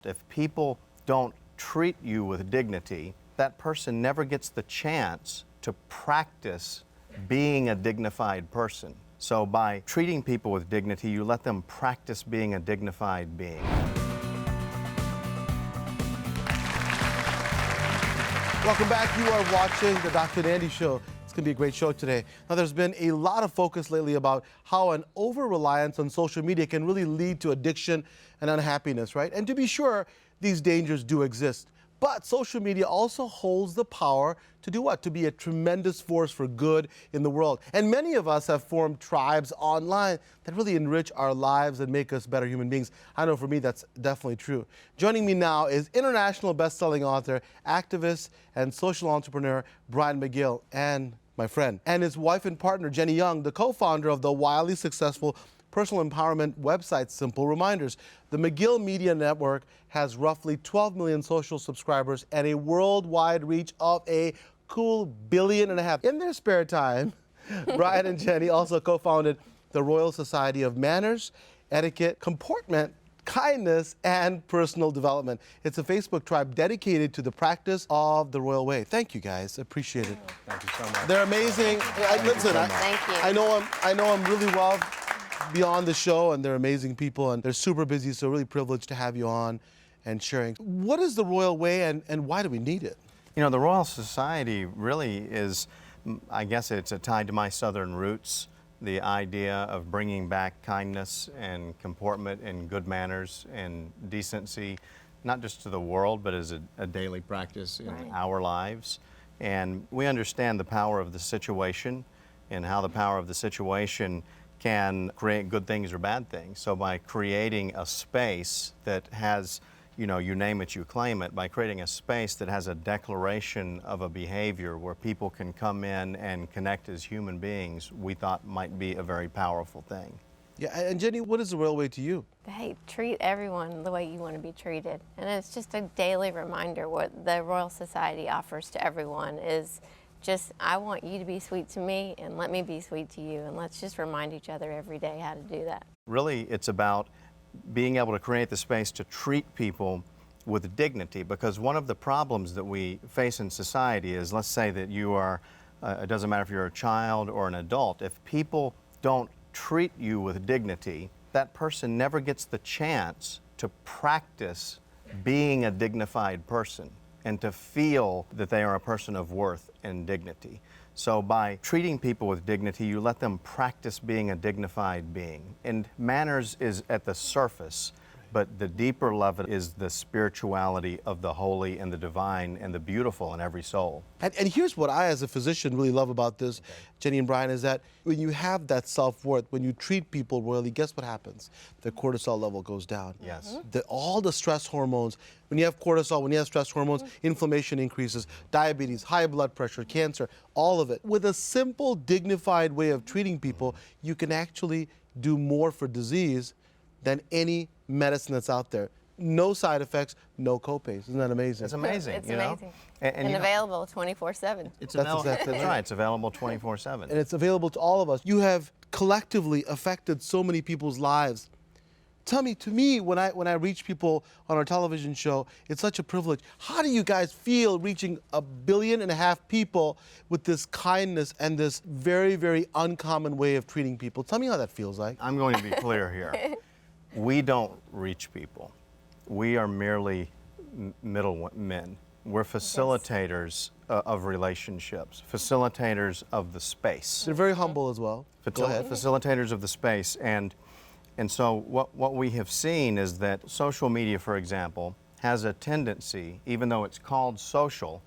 If people don't treat you with dignity, that person never gets the chance to practice being a dignified person. So by treating people with dignity, you let them practice being a dignified being. Welcome back. You are watching the Dr. Nandi Show. It's going to be a great show today. Now, there's been a lot of focus lately about how an over-reliance on social media can really lead to addiction and unhappiness, right? And to be sure, these dangers do exist. But social media also holds the power to do what? To be a tremendous force for good in the world. And many of us have formed tribes online that really enrich our lives and make us better human beings. I know for me that's definitely true. Joining me now is international best-selling author, activist, and social entrepreneur Brian McGill, and my friend, and his wife and partner, Jenny Young, the co-founder of the wildly successful personal empowerment website, Simple Reminders. The McGill Media Network has roughly 12 million social subscribers and a worldwide reach of a cool 1.5 billion. In their spare time, Brian and Jenny also co-founded the Royal Society of Manners, Etiquette, Comportment, Kindness, and Personal Development. It's a Facebook tribe dedicated to the practice of the royal way. Thank you, guys. Appreciate it. Thank you so much. They're amazing. Listen, Thank you. I know I'm really well beyond the show, and they're amazing people, and they're super busy, so really privileged to have you on and sharing. What is the royal way, and why do we need it? You know, the Royal Society really is, I guess it's tied to my Southern roots, the idea of bringing back kindness and comportment and good manners and decency, not just to the world, but as a daily practice in our lives. And we understand the power of the situation and how the power of the situation can create good things or bad things. So by creating a space that has, you know, you name it, you claim it, by creating a space that has a declaration of a behavior where people can come in and connect as human beings, we thought might be a very powerful thing. Yeah, and Jenny, what is the royal way to you? Hey, treat everyone the way you want to be treated. And it's just a daily reminder. What the Royal Society offers to everyone is just, I want you to be sweet to me, and let me be sweet to you, and let's just remind each other every day how to do that. Really, it's about being able to create the space to treat people with dignity, because one of the problems that we face in society is, let's say that you are, it doesn't matter if you're a child or an adult, if people don't treat you with dignity, that person never gets the chance to practice being a dignified person and to feel that they are a person of worth and dignity. So by treating people with dignity, you let them practice being a dignified being. And manners is at the surface, but the deeper level is the spirituality of the holy and the divine and the beautiful in every soul. And here's what I, as a physician, really love about this, Jenny and Brian, is that when you have that self-worth, when you treat people royally, guess what happens? The cortisol level goes down. Yes. All the stress hormones, when you have cortisol, when you have stress hormones, inflammation increases, diabetes, high blood pressure, cancer, all of it. With a simple, dignified way of treating people, you can actually do more for disease than any medicine that's out there. No side effects, no copays. Isn't that amazing? It's amazing. It's you know? amazing. And you know, available 24/7. It's That's available, exactly that's right. right. It's available 24/7. And it's available to all of us. You have collectively affected so many people's lives. Tell me, to me, when I reach people on our television show, it's such a privilege. How do you guys feel reaching 1.5 billion people with this kindness and this very, very uncommon way of treating people? Tell me how that feels like. I'm going to be clear here. We don't reach people. We are merely middlemen. We're facilitators of relationships, facilitators of the space. They're very humble as well. Go ahead. Facilitators of the space. And so what we have seen is that social media, for example, has a tendency, even though it's called social,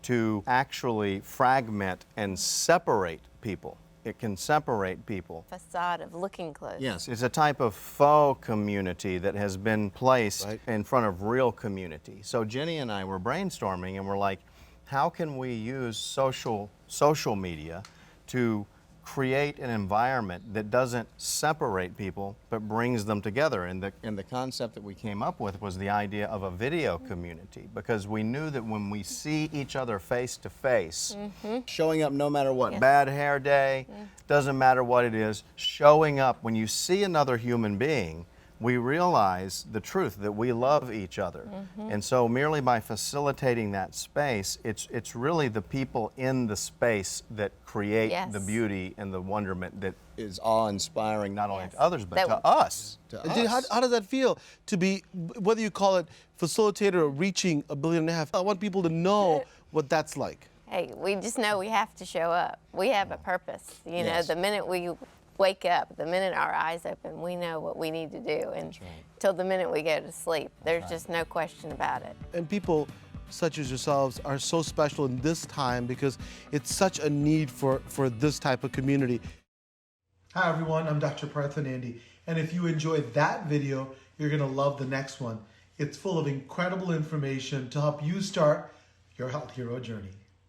to actually fragment and separate people. It can separate people. Facade of looking close. Yes, it's a type of faux community that has been placed in front of real community. So Jenny and I were brainstorming and we're like, how can we use social media to create an environment that doesn't separate people but brings them together? And the concept that we came up with was the idea of a video community, because we knew that when we see each other face to face, showing up no matter what, bad hair day, doesn't matter what it is, showing up when you see another human being, we realize the truth that we love each other. And so merely by facilitating that space, it's really the people in the space that create the beauty and the wonderment that is awe-inspiring not only to others, but to us. And Jay, how does that feel to be, whether you call it facilitator or reaching 1.5 billion? I want people to know what that's like. Hey, we just know we have to show up. We have a purpose. You know, the minute we wake up, the minute our eyes open, we know what we need to do. And till the minute we go to sleep, there's just no question about it. And people such as yourselves are so special in this time because it's such a need for this type of community. Hi everyone, I'm Dr. Partha Nandi. And if you enjoyed that video, you're gonna love the next one. It's full of incredible information to help you start your health hero journey.